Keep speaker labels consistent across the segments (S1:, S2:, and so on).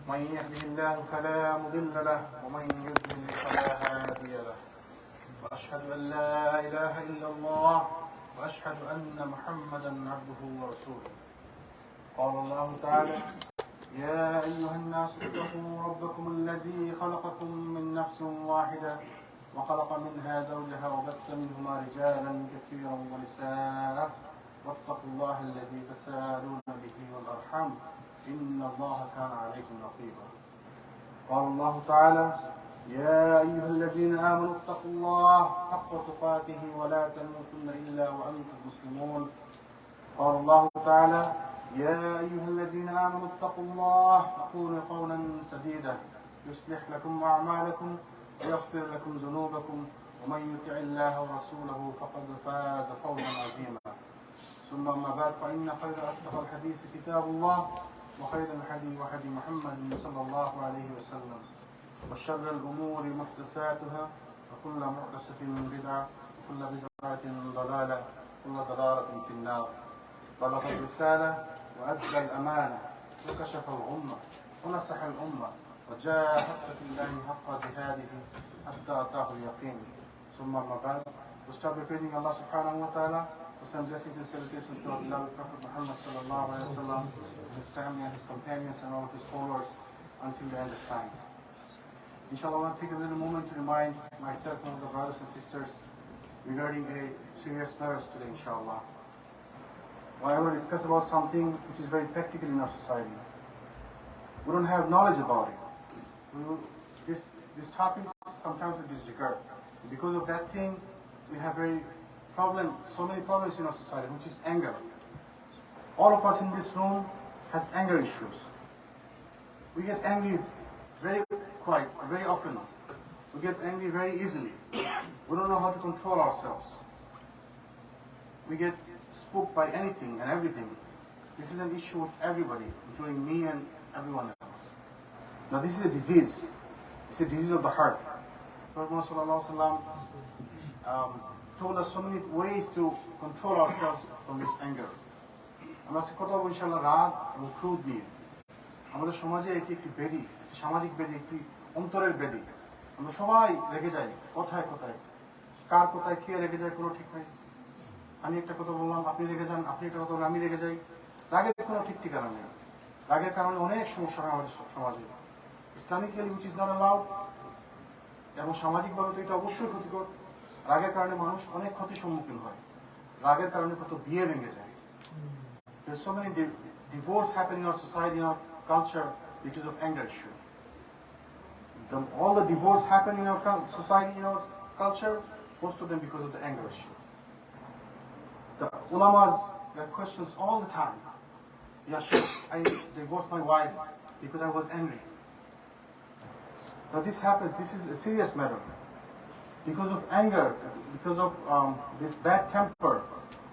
S1: من يهده الله فلا مضل له ومن يضلل فلا هادي له وأشهد أن لا إله إلا الله وأشهد أن محمدا عبده ورسوله. قال الله تعالى: يا أيها الناس اتقوا ربكم الذي خلقكم من نفس واحدة وخلق منها زوجها وبث منهما رجالا كثيرا ونساء واتقوا الله الذي تساءلون به والأرحام إن الله كان عليكم رقيبا. قال الله تعالى: يا أيها الذين آمنوا اتقوا الله حق تقاته ولا تموتن إلا وأنتم مسلمون. قال الله تعالى: يا أيها الذين آمنوا اتقوا الله وقولوا قولا سديدا يصلح لكم أعمالكم ويغفر لكم ذنوبكم ومن يطع الله ورسوله فقد فاز فوزا عظيما. ثم أما بعد فإن خير أصدق الحديث كتاب الله وخير الهدي هدي محمد صلى الله عليه وسلم وشر الأمور محدثاتها وكل محدثة بدعة وكل بدعة ضلالة وكل ضلالة في النار. بلغ الرسالة وأدى الأمانة وكشف الغمة ونصح الأمة وجاهد في الله حق جهاده حتى أتاه اليقين. ثم أما بعد, we start by praising Allah subhanahu wa ta'ala for some blessings and salutations to our beloved Prophet Muhammad sallallahu alayhi wa sallam, his family and his companions and all of his followers until the end of time. Inshallah, I want to take a little moment to remind myself and the brothers and sisters regarding a serious matter today, inshallah. I want to discuss about something which is very practical in our society. We don't have knowledge about it. This topic sometimes we disregard. Because of that thing, we have so many problems in our society, which is anger. All of us in this room has anger issues. We get angry very often. We get angry very easily. We don't know how to control ourselves. We get spooked by anything and everything. This is an issue with everybody, including me and everyone else. Now this is a disease. It's a disease of the heart. Prophet Muhammad told us so many ways to control ourselves from this anger. আমরা আজকে কথা বলবো ইনশাআল্লাহ রাগ এবং ক্রোধ নিয়ে। আমাদের সমাজে এটি একটি ব্যাধি, সামাজিক ব্যাধি, একটি অন্তরের ব্যাধি। আমরা সবাই রেগে যাই কথায় কথায়, কার কোথায় কে রেগে যায় কোনো ঠিক নেই। আমি একটা কথা বললাম, আপনি রেগে যান, আপনি একটা কথা বললেন, আমি রেগে যাই। রাগের কোনো ঠিক ঠিকানা নেই। রাগের কারণে অনেক সমস্যা হয় আমাদের সমাজে। Islamically which is not allowed, এবং সামাজিকভাবে তো এটা অবশ্যই ক্ষতিকর। রাগের কারণে মানুষ অনেক ক্ষতির সম্মুখীন হয়। রাগের কারণে কত বিয়ে ভেঙে যায়। There's so many divorce happening in our society, in our culture, because of anger issue. All the divorce happening in our society, in our culture, most of them because of the anger issue. The ulamas get questions all the time. Yeah, Sheikh, I divorced my wife because I was angry. Now this happens, this is a serious matter. Because of anger, because of this bad temper,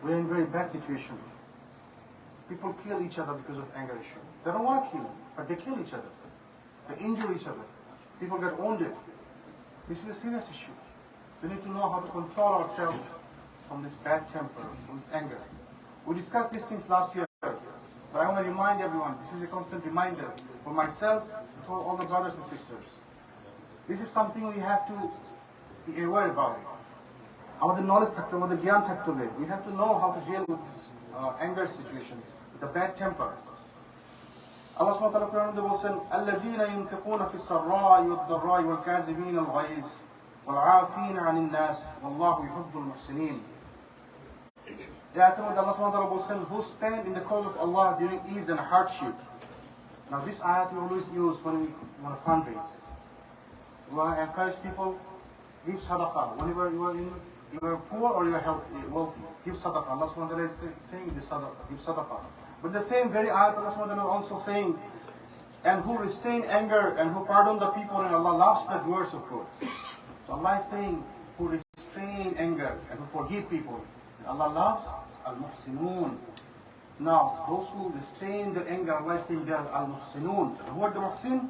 S1: we're in a very bad situation. People kill each other because of anger issue. They don't want to kill, but they kill each other. They injure each other. People get wounded. This is a serious issue. We need to know how to control ourselves from this bad temper, from this anger. We discussed these things last year, but I want to remind everyone, this is a constant reminder for myself and for all the brothers and sisters. This is something we have to be aware about it. আমাদের knowledge থাকতে হবে, আমাদের জ্ঞান থাকতে হবে. We have to know how to deal with this anger situation, with the bad temper. Allah subhanahu wa ta'ala Quran বলছেন, الذين ينفقون في السراء والضراء والكاظمين الغيظ والعافين عن الناس والله يحب المحسنين. The ayat where Allah subhanahu wa ta'ala বলছেন, who spend in the cause of Allah during ease and hardship. Now this ayat we always use when we want to fundraise. We want to encourage people, give sadaqah. Whenever you are poor or you are wealthy, give sadaqah. Allah subhanahu wa ta'ala is saying this sadaqah, give sadaqah. But the same very ayat Allah subhanahu wa ta'ala is also saying, and who restrain anger and who pardon the people, and Allah loves the doers of good. So Allah is saying, who restrain anger and who forgive people. And Allah loves al-muhsinun. Now, those who restrain their anger, Allah is saying they are al-muhsinun. And who are the muhsin?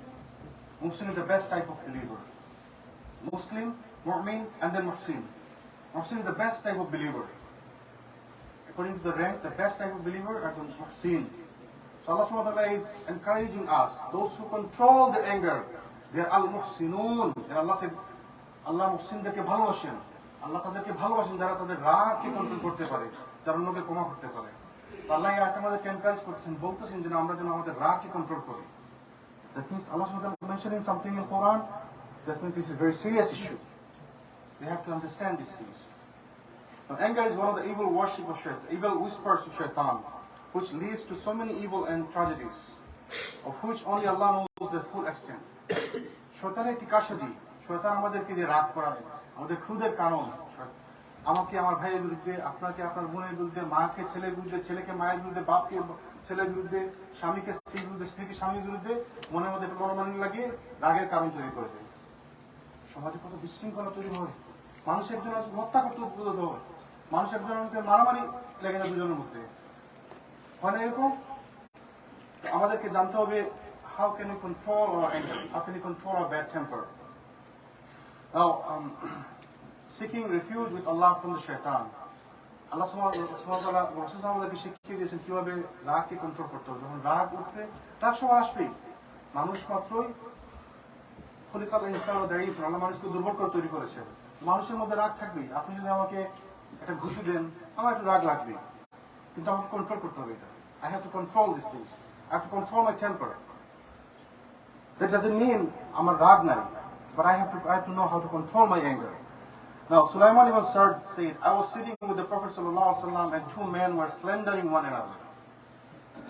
S1: Muhsin is the best type of believer. Muslim, mu'min, and then muhsin. Muhsin is the best type of believer. According to the rank, the best type of believer are the muhsin. So Allah subhanahu wa ta'ala is encouraging us, those who control the anger, they are al-muhsinun. And Allah said, Allah muhsinদেরকে ভালোবাসেন। আল্লাহ তাদেরকে ভালোবাসেন যারা তাদের রাগকে control করতে পারে, যারা অন্যকে ক্ষমা করতে পারে। আল্লাহ এই আয়াতে আমাদেরকে এনকারেজ করছেন, বলতেছেন যে আমরা যেন আমাদের রাগকে কন্ট্রোল করি। That means Allah subhanahu wa ta'ala mentioning something in Quran, that means this is a very serious issue. We have to understand these things. Now, anger is one of the evil worship of shaitan, evil whispers of shaitan, which leads to so many evil and tragedies, of which only Allah knows the full extent. শয়তানের একটি কারসাজি, শয়তান আমাদেরকে দিয়ে রাগ করায়, আমাদের ক্রোধের কারণ। আমাকে আমার ভাইয়ের বিরুদ্ধে, আপনাকে আপনার বোনের বিরুদ্ধে, মাকে ছেলের বিরুদ্ধে, ছেলেকে মায়ের বিরুদ্ধে, বাপকে ছেলের বিরুদ্ধে, স্বামীকে স্ত্রীর বিরুদ্ধে, স্ত্রীকে স্বামীর বিরুদ্ধে মনের মধ্যে মনোমালিন্য লাগিয়ে রাগের কারণ তৈরি করে দেয়। সমাজে কত বিশৃঙ্খলা তৈরি হয়, মানুষ একজন হত্যা করতে উদ্বুদ্ধ হয়, মানুষ একজনকে মারামারি লেগে যায় দুজনের মধ্যে, হয় না এরকম? আমাদেরকে জানতে হবে, how can we control our anger, how can we control our bad temper. Now, seeking refuge with Allah from the shaitan. Allah subhanahu wa ta'ala রাসূল আমাদেরকে শিখিয়ে দিয়েছেন কিভাবে রাগকে কন্ট্রোল করতে হবে। যখন রাগ উঠবে, রাগ সবার আসবেই, মানুষ মাত্রই খলিকাল ইনসান দায়ীফ, আল্লাহ মানুষকে দুর্বল করে তৈরি করেছে, মানুষের মধ্যে রাগ থাকবেই। আপনি যদি আমাকে একটা ঘুষি দেন, আমার একটু রাগ লাগবে, কিন্তু আমাকে কন্ট্রোল করতে হবে এটা। I have to control these things. I have to control my temper. That doesn't mean আমার রাগ নাই, but I have to know how to control my anger. Now, Sulaiman ibn Sa'd said, I was sitting with the Prophet sallallahu alaihi wasallam and two men were slandering one another.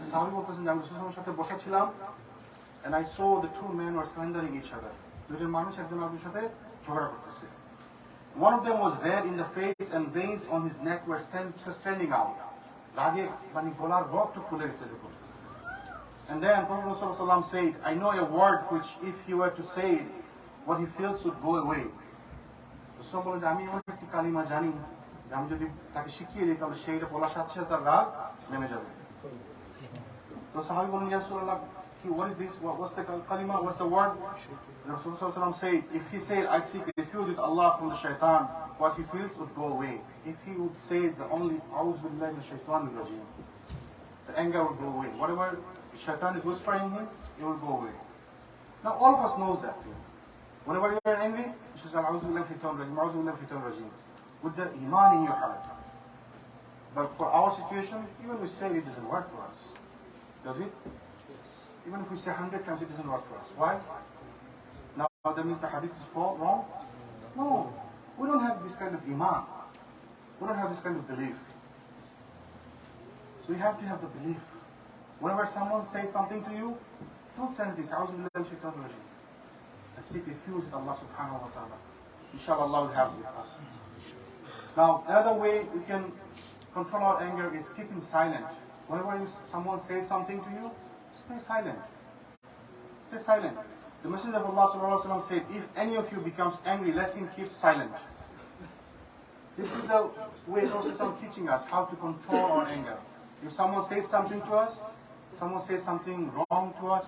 S1: সাহাবী বলতেছেন যে আমি রাসূলের সাথে বসা ছিলাম, and I saw the two men were slandering each other. দুজন মানুষ একজন আরেকজনের সাথে ঝগড়া করতেছে। One of them was red in the face and veins on his neck were standing out. রাগে মানে গলার রক্ত ফুলে গেছে দেখুন। And then Prophet sallallahu alaihi wasallam said, I know a word which if he were to say it, what he feels would go away. রাসূল বলেন যে আমি এমন একটি কালিমা জানি, আমি যদি তাকে শিখিয়ে দিই তাহলে সেইটা বলার সাথে সাথে তার রাগ নেমে যাবে। তো সাহাবী বলেন, ইয়া রাসূলুল্লাহ, what is this? What's the kalima? What's the word? Rasulullah sallallahu alaihi wasallam said, if he said, I seek refuge with Allah from the shaitan, what he feels would go away. If he would say the only A'udhu billahi minash shaitanir rajim, the anger will go away. Whatever shaitan is whispering him, it will go away. Now all of us knows that. Whenever you are angry, you should say A'udhu billahi minash shaitanir rajim, A'udhu billahi minash shaitanir rajim, with the iman in your heart. But for our situation, even we say it doesn't work for us. Does it? Even if we say 100 times, it doesn't work for us. Why? Now that means the hadith is wrong? No. We don't have this kind of iman. We don't have this kind of belief. So you have to have the belief. Whenever someone says something to you, don't say anything. And seek refuge with Allah subhanahu wa ta'ala. Inshallah, Allah will have with us. Now, another way we can control our anger is keeping silent. Whenever someone says something to you, stay silent. Stay silent. The Messenger of Allah sallallahu alaihi wasallam said, if any of you becomes angry, let him keep silent. This is the way Rasul is teaching us how to control our anger. If someone says something to us, someone says something wrong to us,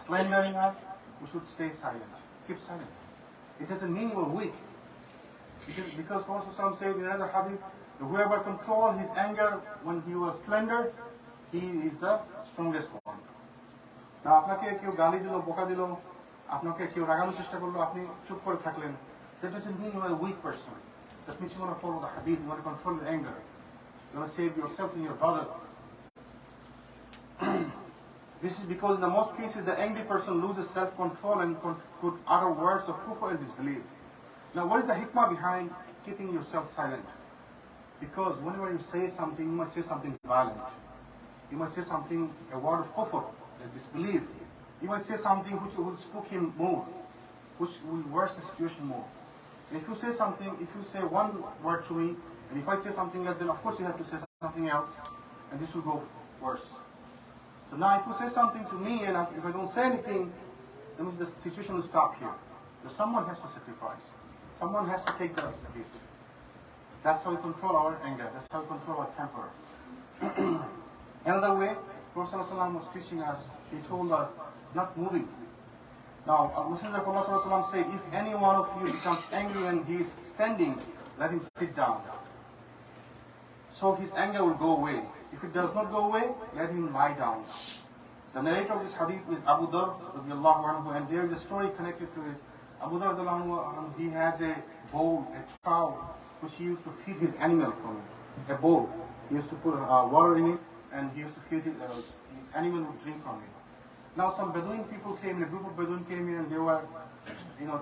S1: slandering us, we should stay silent. Keep silent. It doesn't mean we're weak. Because Rasul said in another hadith, whoever controlled his anger when he was slandered, he is the strongest one. Now, আপনাকে কেউ গালি দিল, বকা দিল, আপনাকে কেউ রাগানোর চেষ্টা করলো, আপনি চুপ করে থাকলেন, that doesn't mean you are a weak person. That means you want to follow the hadith, you want to control your anger, you want to save yourself and your brother. This is because in the most cases the angry person loses self-control and could utter words of kufr and disbelief. Now, what is the hikmah behind keeping yourself silent? Because whenever you say something, you might say something violent. You might say something, a word of kufr, a disbelief. You might say something which will spook him more, which will worsen the situation more. And if you say something, if you say one word to me, and if I say something else, then of course you have to say something else, and this will go worse. So now if you say something to me, and if I don't say anything, that means the situation will stop here. So someone has to sacrifice. Someone has to take the hit. That's how we control our anger. That's how we control our temper. Another way, Prophet ﷺ was teaching us, he told us, not moving. Now, Messenger of Allah ﷺ said, if any one of you becomes angry when he is standing, let him sit down. So his anger will go away. If it does not go away, let him lie down. The narrator of this hadith is Abu Dhar radiallahu anhu, and there is a story connected to it. Abu Dhar radiallahu anhu, he has a bowl, a trough, which he used to feed his animal from it. A bowl. He used to put water in it, and he used to feed it, his animal would drink from it. Now some Bedouin people came in, a group of Bedouin came in, and they were,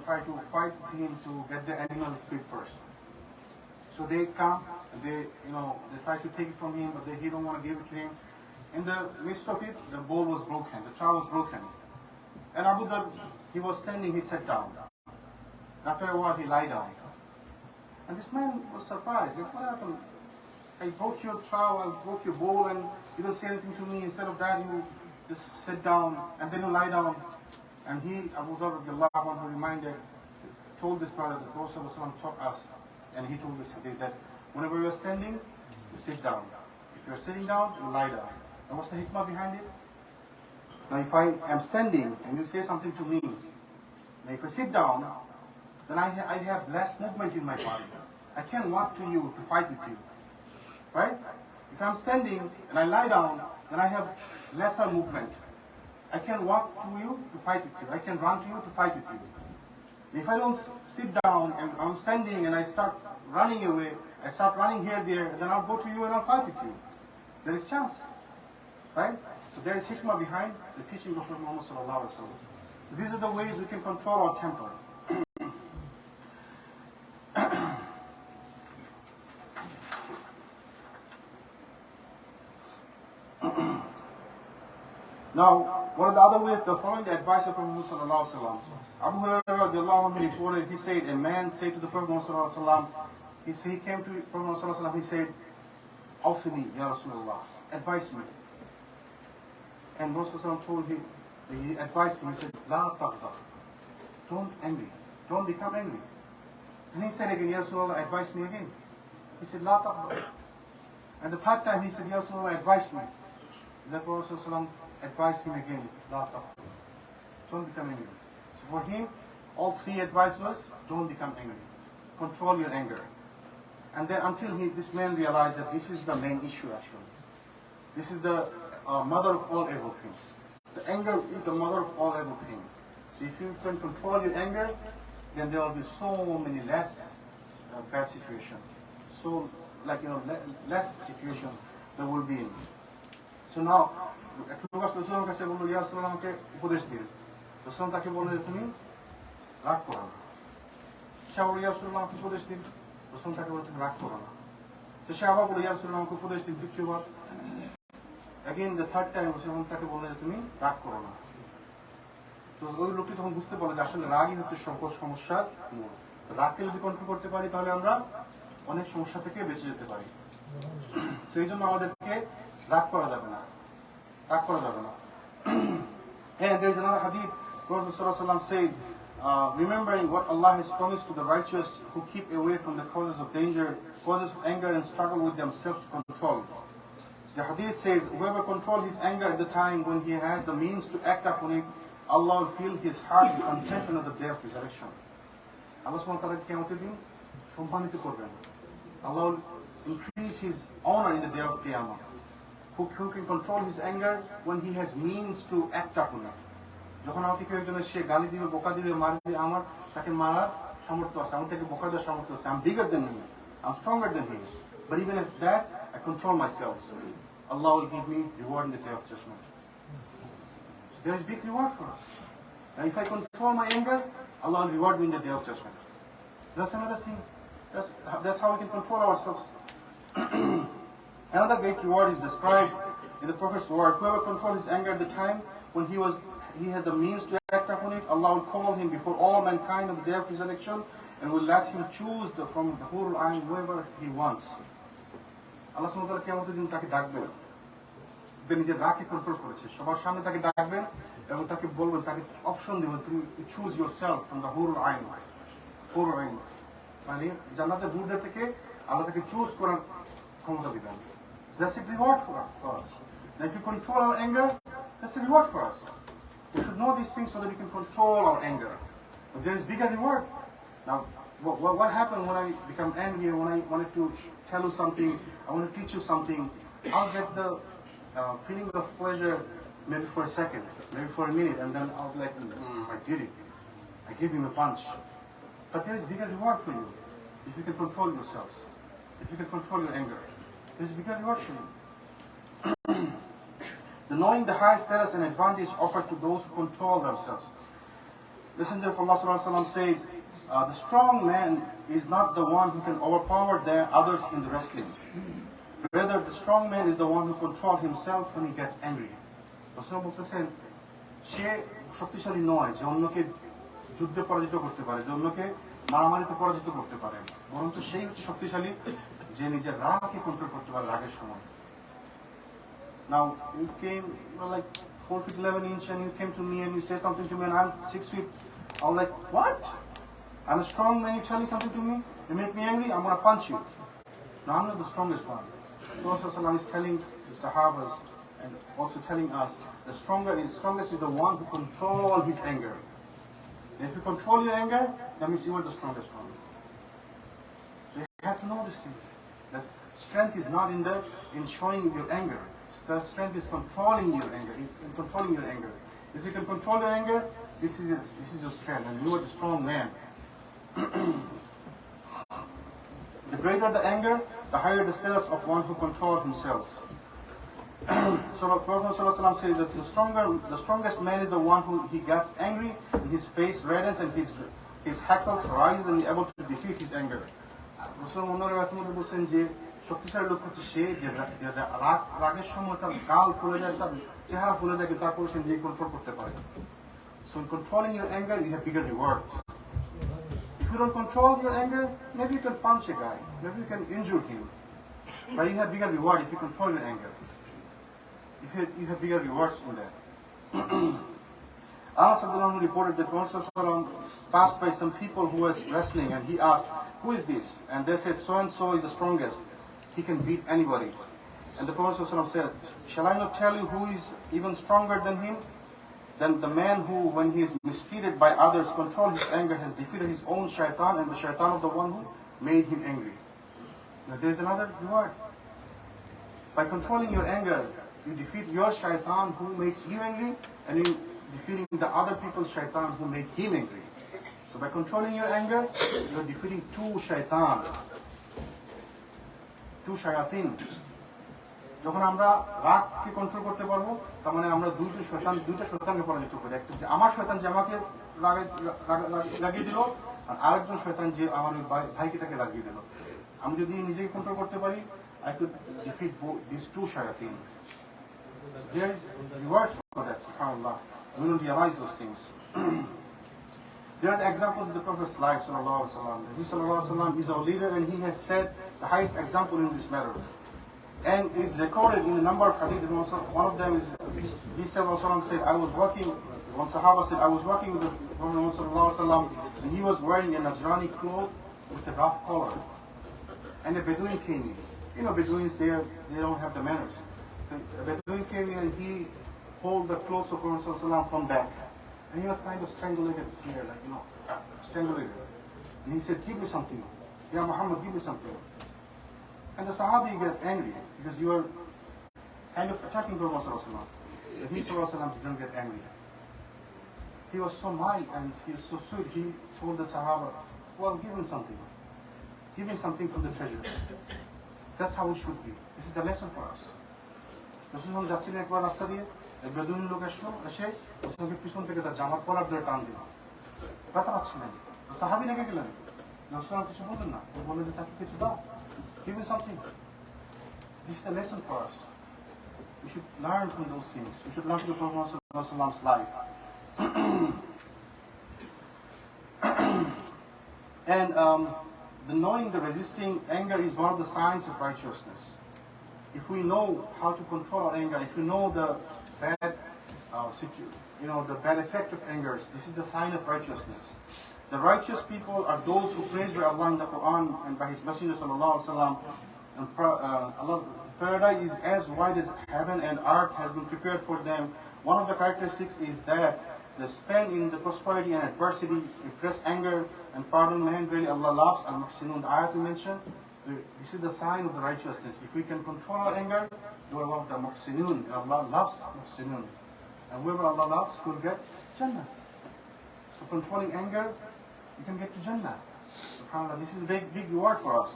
S1: trying to fight him to get the animal feed first. So they come, and they try to take it from him, but he don't want to give it to him. In the midst of it, the bowl was broken, the trough was broken. And Abu Dhar, he was standing, he sat down. After a while, he lied down. And this man was surprised. Like, what happened? I broke your trough, I broke your bowl, and you don't say anything to me. Instead of that, you just sit down, and then you lie down. And he, Abu Dhar, told this brother, the Prophet taught us, and he told this hadith, that whenever you're standing, you sit down. If you're sitting down, you lie down. And what's the hikmah behind it? Now if I am standing, and you say something to me, now if I sit down, then I have less movement in my body. I can't walk to you to fight with you. Right? If I'm standing, and I lie down, then I have lesser movement. I can walk to you to fight with you. I can run to you to fight with you. If I don't sit down and I'm standing and I start running away, I start running here, there, then I'll go to you and I'll fight with you. There is chance. Right? So there is hikmah behind the teaching of Muhammad sallallahu alaihi wasallam. These are the ways we can control our temper. Now, one of the other ways of following the advice of Prophet Muhammad sallallahu alaihi wasallam, Abu Hurairah radiallahu anhu reported, he said, a man said to the Prophet Muhammad sallallahu alaihi wasallam, he came to Prophet Muhammad sallallahu alaihi wasallam, he said, Awsini, Ya Rasulullah, advise me. And Rasulullah told him, he advised him, he said, La taghdab, don't envy, don't become angry. And he said again, Ya Rasulullah, advise me again. He said, La taghdab. And the third time he said, Ya Rasulullah, advise me. And the Prophet advised him again, La taghdab, don't become angry. So for him, all three advice was, don't become angry. Control your anger. And then until this man realized that this is the main issue actually. This is the mother of all evil things. The anger is the mother of all evil things. So if you can control your anger, then there will be so many less bad situations. So less situations there will be in. So now, Rasulullah কাছে বলল, ইয়া রাসূলুল্লাহ আমাকে উপদেশ দিন। রাসূলুল্লাহ তাকে বললেন যে তুমি রাগ করো না। সে বলল, ইয়া রাসূলুল্লাহ আমাকে উপদেশ দিন। রাসূলুল্লাহ তাকে বললেন তুমি রাগ করো না। তো সে আবার বলল, ইয়া রাসূলুল্লাহ আমাকে উপদেশ দিন তৃতীয়বার। Again the third time রাসূলুল্লাহ তাকে বললেন যে তুমি রাগ করো না। তো ওই লোকটি তখন বুঝতে পারলো যে আসলে রাগই হচ্ছে সকল সমস্যার মূল। রাগকে যদি কন্ট্রোল করতে পারি তাহলে আমরা অনেক সমস্যা থেকে বেঁচে যেতে পারি। তো এই জন্য আমাদেরকে রাগ করা যাবে না। রাগ করা যাবে না। And there is another hadith, Prophet ﷺ said, remembering what Allah has promised to the righteous who keep away from the causes of danger, causes of anger and struggle with themselves to control. The hadith says, whoever controls his anger at the time when he has the means to act upon it, Allah will fill his heart with contentment of the day of resurrection. Allah subhanahu wa ta'ala কিয়ামতের দিন সম্মানিত করবেন। Allah will increase his honor in the day of Qiyamah. Who can control his anger when he has means to act upon it. যখন আমাকে কেউ একজনের সে গালি দিবে, বোকা দিবে, মারবে, আমার তাকে মারার সামর্থ্য আছে, আমার তাকে বোকা দেওয়ার সামর্থ্য আছে। I'm bigger than him, I'm stronger than him. But even if that, I control myself. Allah will give me reward in the day of judgment. There is big reward for us. And if I control my anger, Allah will reward me in the day of judgment. That's another thing. That's how we can control ourselves. Another great reward is described in the Prophet's word. Whoever controls his anger at the time when he had the means to act upon it, Allah will call him before all mankind on the day of resurrection and will let him choose from the Hurul Ain whoever he wants. Allah subhanahu wa ta'ala কিয়ামতের দিন তাকে ডাকবেন। যে নিজের রাগকে control করেছে, সবার সামনে তাকে ডাকবেন এবং তাকে বলবেন, তাকে অপশন দেবেন, তুমি চুজ ইয়োরসেলফ ফ্রম দ্য হুরুল আইন। হুরুল আইন মানে জান্নাতের হুরদের থেকে আল্লাহ তাকে চুজ করার ক্ষমতা দিবেন। That's a reward for us. Now if you control our anger, that's a reward for us. We should know these things so that we can control our anger. But there is bigger reward. Now, what happened when I become angry, when I wanted to tell you something, I want to teach you something, I'll get the feeling of pleasure maybe for a second, maybe for a minute, and then I'll be like, I did it. I gave him a punch. But there is bigger reward for you if you can control yourselves. If you can control your anger, there is bigger reward for you. The knowing the high status and advantage offered to those who control themselves. Messenger of Allah Sallallahu Alaihi Wasallam said, the strong man is not the one who can overpower the others in the wrestling. Rather, the strong man is the one who controls himself when he gets angry. Rasul বলতেছেন, সে শক্তিশালী নয় যে অন্যকে যুদ্ধে পরাজিত করতে পারে, যে অন্যকে মারামারিতে পরাজিত করতে পারে, বরঞ্চ সেই হচ্ছে শক্তিশালী যে নিজের রাগকে কন্ট্রোল করতে পারে রাগের সময়। Now, you came, you were like 4 feet 11 inches, and you came to me and you say something to me, and I'm 6 feet. I was like, what? I'm a strong man, you tell me something to me, you make me angry, I'm going to punch you. No, I'm not the strongest one. The Prophet ﷺ is telling the Sahabas and also telling us, the strongest is the one who controls his anger. And if you control your anger, that means you are the strongest one. So you have to know these things. That strength is not in showing your anger. The strength is controlling your anger. It's in controlling your anger. If you can control your anger, this is your strength, and you are the strong man. The greater the anger, the higher the status of one who controls himself. So the Prophet ﷺ says that the strongest man is the one who he gets angry, and his face reddens, and his hackles rise, and he is able to defeat his anger. Rasul বলছেন যে শক্তিশালী লোক হচ্ছে সে যে রাগের সময় তার গাল ফুলে যায়, তার চেহারা ফুলে যায়, কিন্তু তারপরে সে নিজে কন্ট্রোল করতে পারে। So in controlling your anger, you have bigger rewards. If you don't control your anger, maybe you can punch a guy, maybe you can injure him, but you have bigger reward if you control your anger. You have bigger rewards in that. Anas reported that Prophet passed by some people who was wrestling, and he asked, who is this? And they said, so and so is the strongest. He can beat anybody. And the Prophet said, shall I not tell you who is even stronger than him? Then the man who, when he is mistreated by others, controls his anger, has defeated his own shaitan and the shaitan of the one who made him angry. Now there is another reward. By controlling your anger, you defeat your shaitan who makes you angry, and you defeating the other people's shaitan who make him angry. So by controlling your anger, you are defeating two shayatin. যখন আমরা রাগকে control করতে পারবো, তার মানে আমরা দুইটা শয়তানকে পরাজিত করি। একটা যে আমার শয়তান যে আমাকে লাগিয়ে দিল, আর আরেকজন শয়তান যে আমার ভাইকে তাকে লাগিয়ে দিল। আমি যদি নিজেকে কন্ট্রোল করতে পারি, I could defeat these two shayatin. There is rewards for that, subhanAllah. We don't realize those things. There are the examples of the Prophet's life, sallallahu alaihi wasallam. He sallallahu alaihi wasallam is our leader, and he has set the highest example in this matter. And is recorded in a number of hadith. One of them is, he sallallahu alaihi wasallam said, one Sahaba said, I was walking with the Prophet sallallahu alaihi wasallam, and he was wearing a Najrani cloth with a rough collar. And a Bedouin came in. You know, Bedouins, they don't have the manners. So a Bedouin came in, and he pulled the clothes of Prophet sallallahu alaihi wasallam from back. And he was kind of strangulated here, like, strangulated. And he said, give me something. Ya Muhammad, give me something. And the Sahabi got angry because you are kind of attacking Prophet sallallahu alaihi wasallam. But he sallallahu alaihi wasallam didn't get angry. He was so mild and he was so sweet. He told the Sahaba, well, give him something. Give him something from the treasure. That's how it should be. This is the lesson for us. Rasul যাচ্ছিলেন একবার রাস্তা দিয়ে, এক বেদুইন লোক আসলো, এসে রাসূলকে পিছন থেকে তার জামার কলার ধরে টান দিল। ব্যথা পাচ্ছিলেন। সাহাবী রেগে গেলেন। রাসূল কিছু বললেন না। বললেন যে তাকে কিছু দাও। Give me something. This is the lesson for us. We should learn from those things. We should learn from the Prophet's life. And the knowing the resisting anger is one of the signs of righteousness. If we know how to control our anger, if we know the bad, the bad effect of anger, this is the sign of righteousness. The righteous people are those who praise by Allah in the Quran and by His Messenger sallallahu alaihi wasallam. And paradise is as wide as heaven, and earth has been prepared for them. One of the characteristics is that they spend in the prosperity and adversity, repress anger, and pardon man. Really, Allah loves al-muhsinun. The ayat we mentioned, this is the sign of the righteousness. If we can control our anger, we are one of the muhsinun. Allah loves muhsinun. And whoever Allah loves will get Jannah. So controlling anger, you can get to Jannah. SubhanAllah, this is a big reward for us.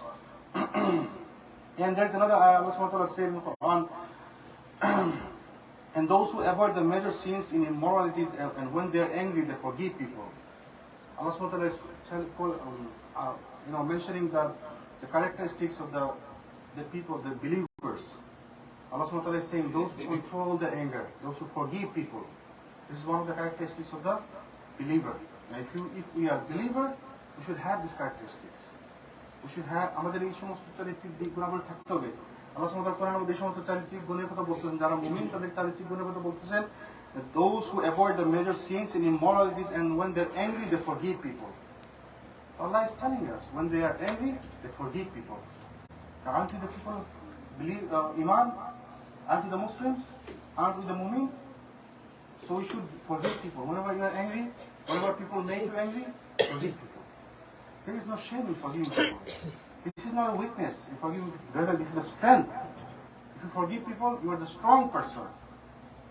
S1: And there's another ayah, Allah subhanahu wa ta'ala said in the Quran, and those who avoid the major sins in immoralities and when they're angry, they forgive people. Allah subhanahu wa ta'ala is mentioning the characteristics of the people, the believers. Allah subhanahu wa ta'ala is saying those who control their anger, those who forgive people. This is one of the characteristics of the believer. Now if we are believer, we should have these characteristics. We should have আমাদের এই সমস্ত চারিত্রিক দিকগুলো থাকতে হবে। আল্লাহ সুবহানাহু ওয়া তাআলা এই সমস্ত চারিত্রিক গুণের কথা বলতেছেন, যারা মুমিন তাদের চারিত্রিক গুণের কথা বলতেছেন, those who avoid the major sins and immoralities and when they're angry they forgive people. Allah is telling us when they are angry they forgive people. Now, aren't we the people believe Iman? Aren't we the Muslims? Aren't we the mu'min? So we should forgive people. Whenever you are angry, whenever people make you angry, forgive people. There is no shame in forgiving people. This is not a weakness in forgiving people. Rather, this is a strength. If you forgive people, you are the strong person.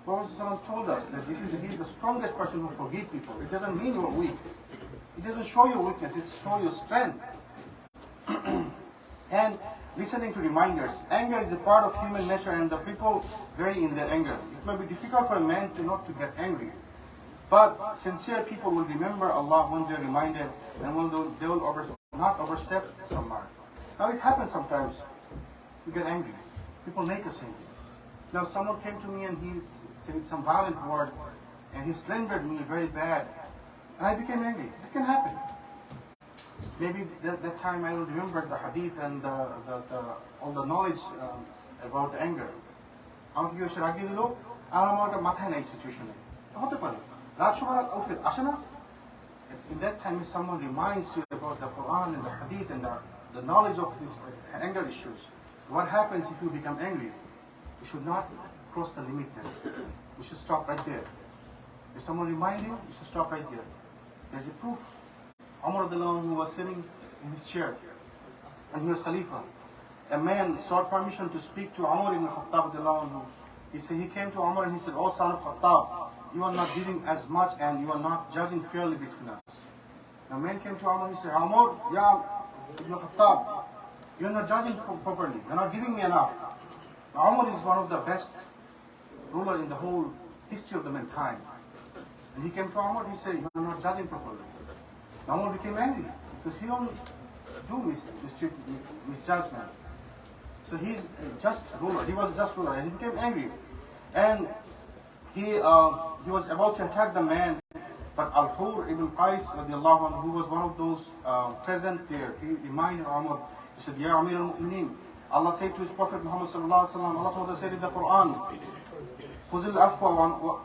S1: Prophet ﷺ told us that he is the strongest person who forgive people. It doesn't mean you are weak. It doesn't show your weakness, it shows your strength. And listening to reminders. Anger is a part of human nature and the people vary in their anger. It may be difficult for a man not to get angry. But sincere people will remember Allah when they are reminded and when they will not overstep some mark. Now it happens sometimes. We get angry. People make us angry. Now someone came to me and he said some violent word and he slandered me very bad. And I became angry. It can happen. Maybe that time I don't remember the hadith and all the knowledge about anger. আমাকে কেউ এসে রাগিয়ে দিল আর আমার একটা মাথায় নাই সিচুয়েশনে হতে পারে রাত সকাল উঠে আসে না in that time if someone reminds you about the Quran and the hadith and the knowledge of these anger issues, what happens if you become angry? You should not cross the limit then. You should stop right there. If someone reminds you, you should stop right there. There's a proof. Umar who was sitting in his chair and he was Khalifa. A man sought permission to speak to Umar ibn Khattab. He came to Umar and he said, "Oh son of Khattab, you are not giving as much and you are not judging fairly between us." A man came to Umar and he said, "Umar, ibn Khattab, you are not judging properly. You are not giving me enough." Now, Umar is one of the best ruler in the whole history of the mankind. And he came to Umar and he said, "You are not judging properly." Now Umar became angry because he don't do misjudgment. So he's a just ruler. He was a just ruler, and he became angry. And he was about to attack the man, but Al-Hur ibn Qais radiallahu anhu, who was one of those present there, he reminded Umar. He said, "Ya Amir al-Mu'mineen, Allah said to his Prophet Muhammad sallallahu alaihi wasallam, Allah said in the Quran, خُذِ الْعَفْوَ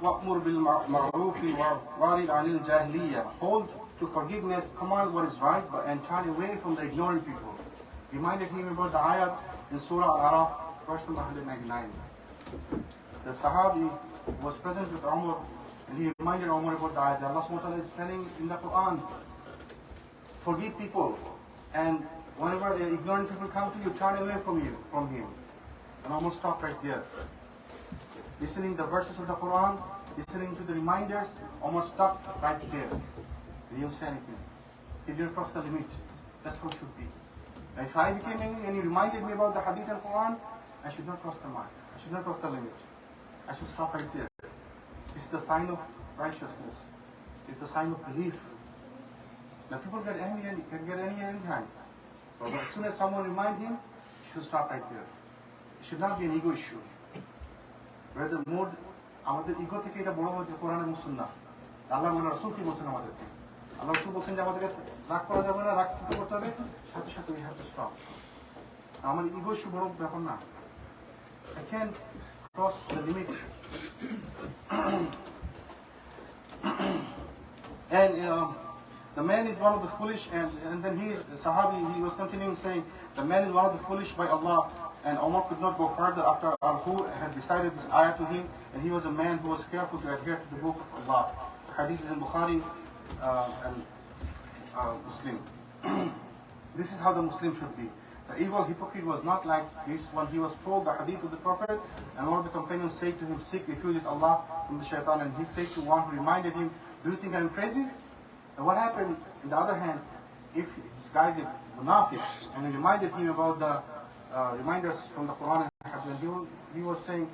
S1: وَأْمُرْ بِالْمَعْرُوفِ وَأَعْرِضْ عَنِ الْجَاهِلِيَّةِ." Hold to forgiveness, command what is right, and turn away from the ignorant people. Reminded him about the ayat in Surah Al-Araf, verse number 199. The Sahabi was present with Umar, and he reminded Umar about the ayat. Allah subhanahu wa ta'ala is telling in the Quran, forgive people, and whenever ignorant people come to you, turn away from him. And Umar stopped right there. Listening the verses of the Quran, listening to the reminders, Umar stopped right there. He didn't say anything. He didn't cross the limit. That's how it should be. And if I became angry and you reminded me about the hadith and Quran, I should not cross the mark. I should not cross the limit. I should stop right there. It's the sign of righteousness. It's the sign of belief. Now people get angry and can get angry anytime. But as soon as someone reminds him, he should stop right there. It should not be an ego issue. Rather more, আমাদের ego থেকে এটা বড় হচ্ছে কোরআনের সুন্নাহ। আল্লাহ ওয়ালা রাসূল কি বলেছেন আমাদেরকে? আল্লাহ রাসূল বলেছেন যে আমাদেরকে রাগ করা যাবে না, রাগ করতে হবে, সাথে সাথে we have to stop. আমার ইগো ইস্যু বড় ব্যাপার না। I can't cross the limit. And the man is one of the foolish, and then Sahabi, he was continuing saying, the man is one of the foolish by Allah. And Umar could not go further after Al-Hur had recited this ayah to him, and he was a man who was careful to adhere to the book of Allah. The hadith is in Bukhari and Muslim. This is how the Muslim should be. The evil hypocrite was not like this when he was told the hadith of the Prophet, and one of the companions said to him, seek refuge with Allah from the shaitan, and he said to one who reminded him, do you think I'm crazy? And what happened, on the other hand, if this guy is a munafiq, and he reminded him about the reminders from the Quran, and he was saying,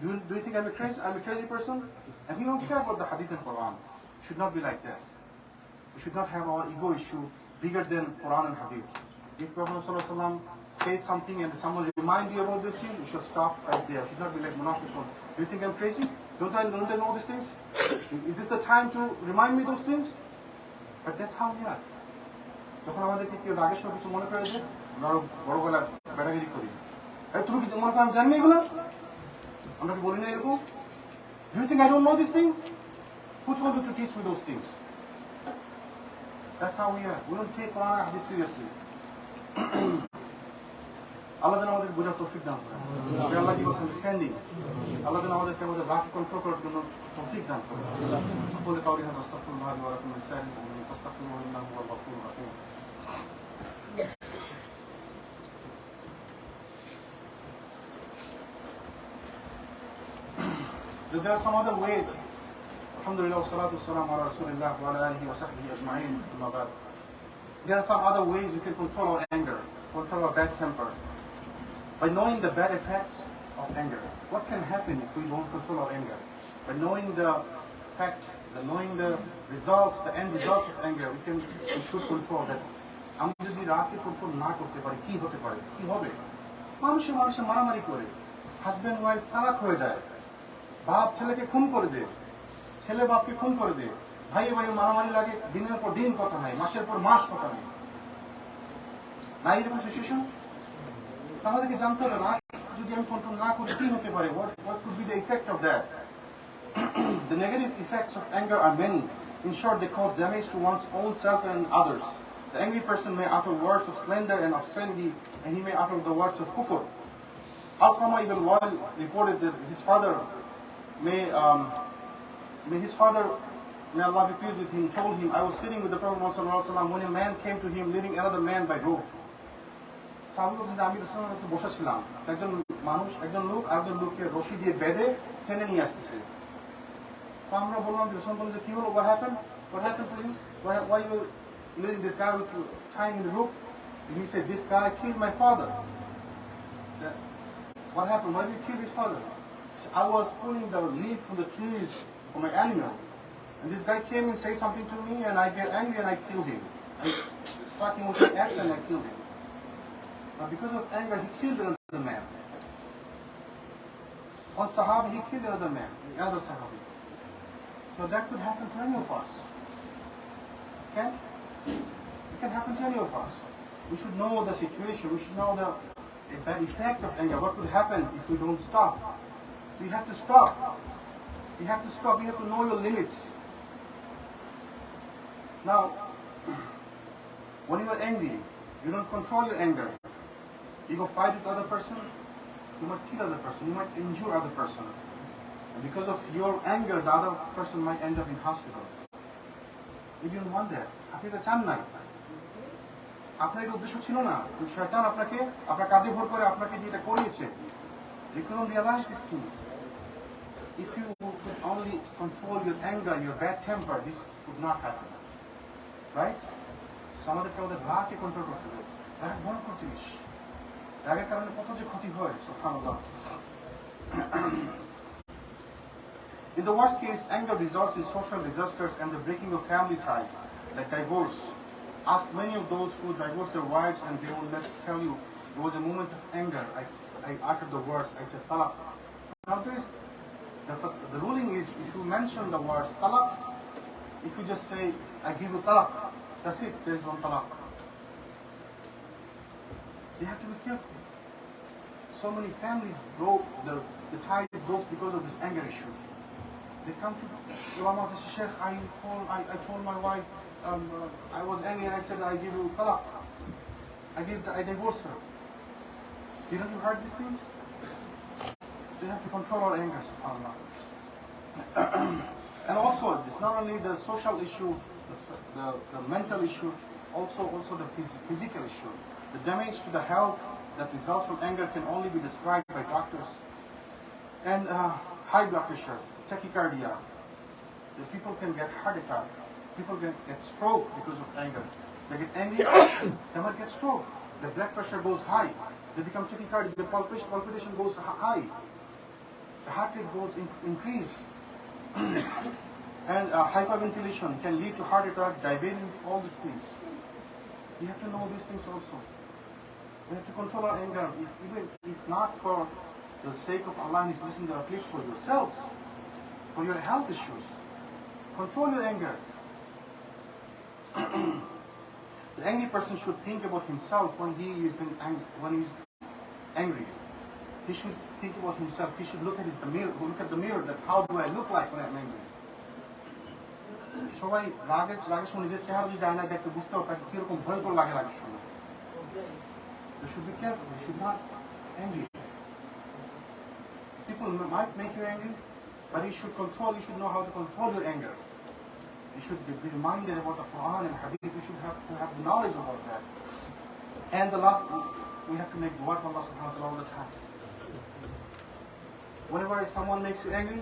S1: do you think I'm a crazy person? And he don't care about the hadith and Quran. It should not be like that. We should not have our ego issue bigger than Quran and hadith. If Prophet ﷺ said something and someone remind you about this thing, you should stop right there. You should not be like munafiq. Do you think I'm crazy? Don't I know these things? Is this the time to remind me those things? But that's how we are. যখন আমাদেরকে কেউ রাগের সময় কিছু মনে করে যে আমরা বড় গলা বেড়াগিরি করি, তুমি কি তোমার আমি জানি না এগুলো? আমরা কি বলি না এরকম? Do you think I don't know this thing? Who told you to teach me those things? That's how we are. We don't take Quran and Hadith seriously. Allah যেন আমাদের বোঝার তৌফিক দান করেন। Allah give us understanding. Allah যেন আমাদেরকে আমাদের রাগ কন্ট্রোল করার জন্য তৌফিক দান করেন। أقول قولي هذا أستغفر الله لي ولكم من سائر المؤمنين فاستغفروه إنه هو الغفور الرحيم. There are some other ways. Alhamdulillah wa salatu wassalam ala rasulillah wa ala alihi wa sahbihi ajma'in. There are some other ways we can control our anger, control our bad temper. By knowing the bad effects of anger. What can happen if we don't control our anger? By knowing the fact, knowing the results, the end results of anger, we should control that. আমরা যদি রাগকে control না করতে পারি, কি হতে পারে? কি হবে? মানুষে মারামারি করে, হাজব্যান্ড ওয়াইফ তালাক হয়ে যায়, বাপ ছেলেকে খুন করে দেয়, ছেলে বাপকে খুন করে দেয়, ভাই মারামারি লাগে, দিনের পর দিন কথা নাই, মাসের পর মাস কথা নেই। না এরকম সিচুয়েশন? আমাদেরকে জানতে হবে রাগ যদি আমি কন্ট্রোল না করি কি হতে পারে? What could be the effect of that? The negative effects of anger are many. In short, they cause damage to one's own self and others. The angry person may utter words of slander and obscenity, and he may utter the words of kufr. Al-Qama ibn Wa'il reported that his father, may Allah be pleased with him, told him, I was sitting with the Prophet ﷺ when a man came to him leading another man by rope. সাহাবী বলছেন যে আমি রাসূলুল্লাহ সাল্লাল্লাহু আলাইহি ওয়াসাল্লাম বসেছিলাম, একজন লোক আরেকজন লোককে রশি দিয়ে বেঁধে টেনে নিয়ে আসতেছে। তো আমরা বললাম যে রাসূল বললেন যে কি হলো? What happened to him? Why you leading this guy with tying in the rope? And he said, this guy killed my father. What happened? Why did you kill his father? I was pulling the leaf from the trees for my animal, and this guy came and said something to me, and I get angry and I killed him. I struck him with an axe and I killed him. But because of anger, he killed another man. One Sahabi, he killed another man, another Sahabi. So that could happen to any of us. Okay? It can happen to any of us. We should know the situation. We should know the effect of anger. What could happen if we don't stop? So you have to stop. You have to stop. You have to know your limits. Now, when you are angry, you don't control your anger. You go fight with other person, you might kill other person, you might injure other person. And because of your anger, the other person might end up in hospital. You don't want that. আপনি এটা চান না। আপনার এটা উদ্দেশ্য ছিল না। শয়তান আপনাকে আপনার কাঁধে ভর করে আপনাকে যেটা করিয়েছে। You couldn't realize these things. If you could only control your anger, your bad temper, this would not happen. Right? So আমাদেরকে আমাদের রাগকে কন্ট্রোল করতে হবে। রাগ ভয়ঙ্কর জিনিস। রাগের কারণে কত যে ক্ষতি হয়, সুবহানাল্লাহ। In the worst case, anger results in social disasters and the breaking of family ties, like divorce. Ask many of those who divorce their wives, and they will tell you, there was a moment of anger. I uttered the words. I said talaq. Now the ruling is, if you mention the words talaq, if you just say, I give you talaq, that's it. There is one talaq. You have to be careful. So many families broke, the ties broke because of this anger issue. They come to Imam and say, Sheikh, I told my wife, I was angry and I said, I give you talaq. I divorced her. Didn't you heard these things? So you have to control our anger, subhanAllah. And also, it's not only the social issue, the mental issue, also the physical issue. The damage to the health that results from anger can only be described by doctors. And high blood pressure, tachycardia. The people can get heart attack. People can get stroke because of anger. They get angry, they might get stroke. The blood pressure goes high. They become tachycardia. The palpitation goes high. The heart rate goes increase. And hyperventilation can lead to heart attack, diabetes, all these things. You have to know these things also. We have to control our anger, even if not for the sake of Allah and His Messenger, at least for yourselves, for your health issues. Control your anger. The angry person should think about himself when he is angry. He should think about himself. He should look at the mirror, that how do I look like when I'm angry? সবাই রাগের সময় নিজের চেহারা যদি যায় না দেখতে বুঝতে হবে তাকে কিরকম ভয়ঙ্কর লাগে রাগের সময়। You should be careful. You should not angry. People might make you angry, but you should know how to control your anger. You should be reminded about the Quran and Hadith. You should have knowledge about that. And the last, we have to make dua to Allah subhanahu wa ta'ala all the time. Whenever someone makes you angry,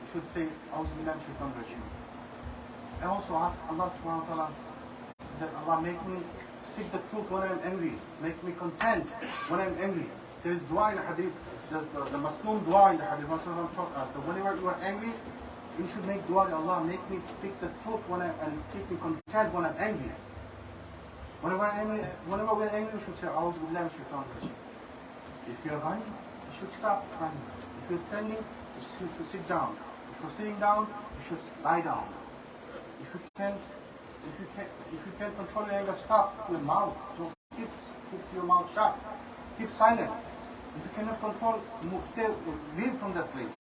S1: you should say, A'udhu billahi minash shaitanir rajim. And also ask Allah subhanahu wa ta'ala that Allah make me speak the truth when I'm angry. Make me content when I'm angry. There is dua in the Hadith, the Masnoon dua in the Hadith. Taught us that whenever you are angry, you should make dua to Allah. Make me speak the truth and keep me content when I'm angry. Whenever we're angry, we should say, A'udhu billahi minash shaitanir rajim. If you're running, you should stop running. If you're standing, you should sit down. If you're sitting down, you should lie down. If you can't control your anger, stop your mouth. Don't keep your mouth shut. Keep silent. If you cannot control, leave from that place.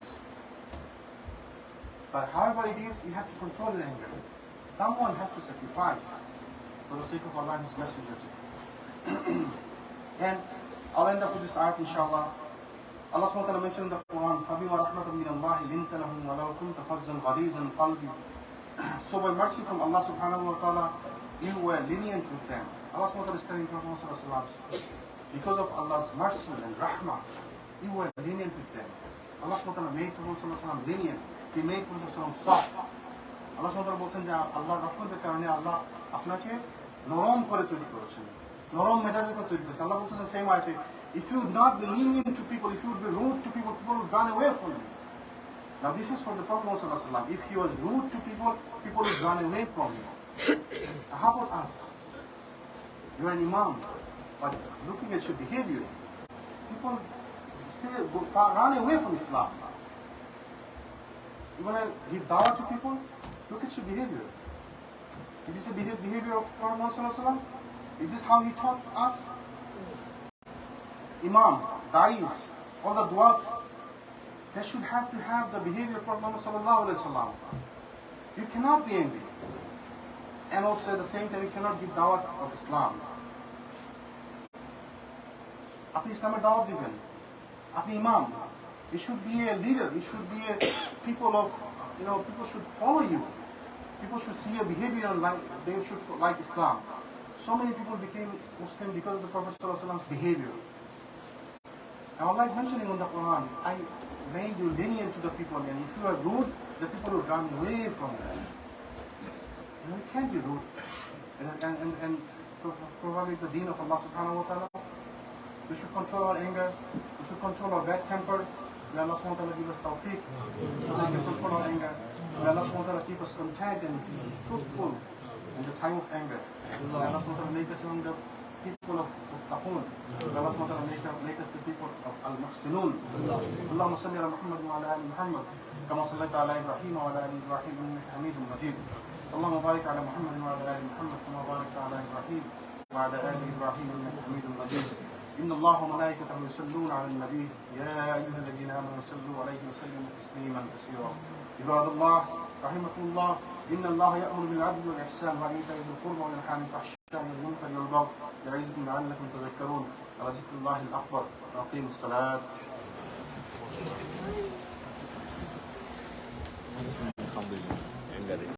S1: But however it is, you have to control your anger. Someone has to sacrifice for the sake of Allah and His messengers. And I'll end up with this ayat, inshallah. Allah subhanahu wa ta'ala mentioned in the Quran, فَبِمَا رَحْمَةً مِّنَ اللَّهِ لِنْتَ لَهُمْ وَلَوْ كُنْتَ فَظًّا غَلِيظَ الْقَلْبِ. So by mercy from Allah subhanahu wa ta'ala, you were lenient with them. Allah subhanahu wa ta'ala is telling Prophet Muhammad, because of Allah's mercy and rahmah, you were lenient with them. Allah subhanahu wa ta'ala made Prophet lenient. He made Prophet soft. Allah subhanahu wa ta'ala বলছেন যে আল্লাহর রহমতের কারণে আল্লাহ আপনাকে নরম করে তৈরি করেছেন, নরম মেজাজে করে তৈরি করেছেন। Allah বলছেন same way, if you would not be lenient to people, if you would be rude to people, people would run away from you. Now this is for the Prophet Muhammad. If he was rude to people, people would run away from you. How about us? You are an imam, but looking at your behavior, people still run away from Islam. You want to give dawah to people? Look at your behavior. Is this the behavior of Prophet Muhammad? Is this how he taught us? Imam, da'is, all the dua, they should have to have the behavior of Prophet Muhammad. You cannot be angry. And also at the same time, you cannot give dawah of Islam. আপনি ইসলামের দাওয়াত দিবেন, আপনি ইমাম, you should be a leader, you should be a people should follow you. People should see your behavior and they should like Islam. So many people became Muslim because of the Prophet's behavior. And Allah is mentioning in the Quran, I made you lenient to the people, and if you are rude, the people will run away from you. You can't be rude. And probably the deen of Allah subhanahu wa ta'ala, we should control our anger, we should control our bad temper. May Allah subhanahu wa ta'ala give us tawfiq so that we can control our anger. May Allah subhanahu wa ta'ala keep us content and truthful in the time of anger. May Allah subhanahu wa ta'ala make us among the people of Taqun. May Allah subhanahu wa ta'ala make us the people of Al-Muhsinun. Allahumma salli ala Muhammad wa ala ali Muhammad kama sallaita ala Ibrahim wa ala ali Ibrahim innaka Hamidun Majid. Allahumma barik ala Muhammad wa ala ali Muhammad kama barakta ala Ibrahim wa ala ali Ibrahim innaka Hamidun Majid. إن الله وملائكته يصلون على النبي يا أيها الذين آمنوا صلوا عليه وسلموا تسليما كثيرا. عباد الله رحمكم الله إن الله يأمر بالعدل والإحسان وإيتاء ذي القربى وينهى عن الفحشاء والمنكر والبغي يعظكم لعلكم تذكرون ولذكر الله الأكبر وأقيموا الصلاة. الحمد لله.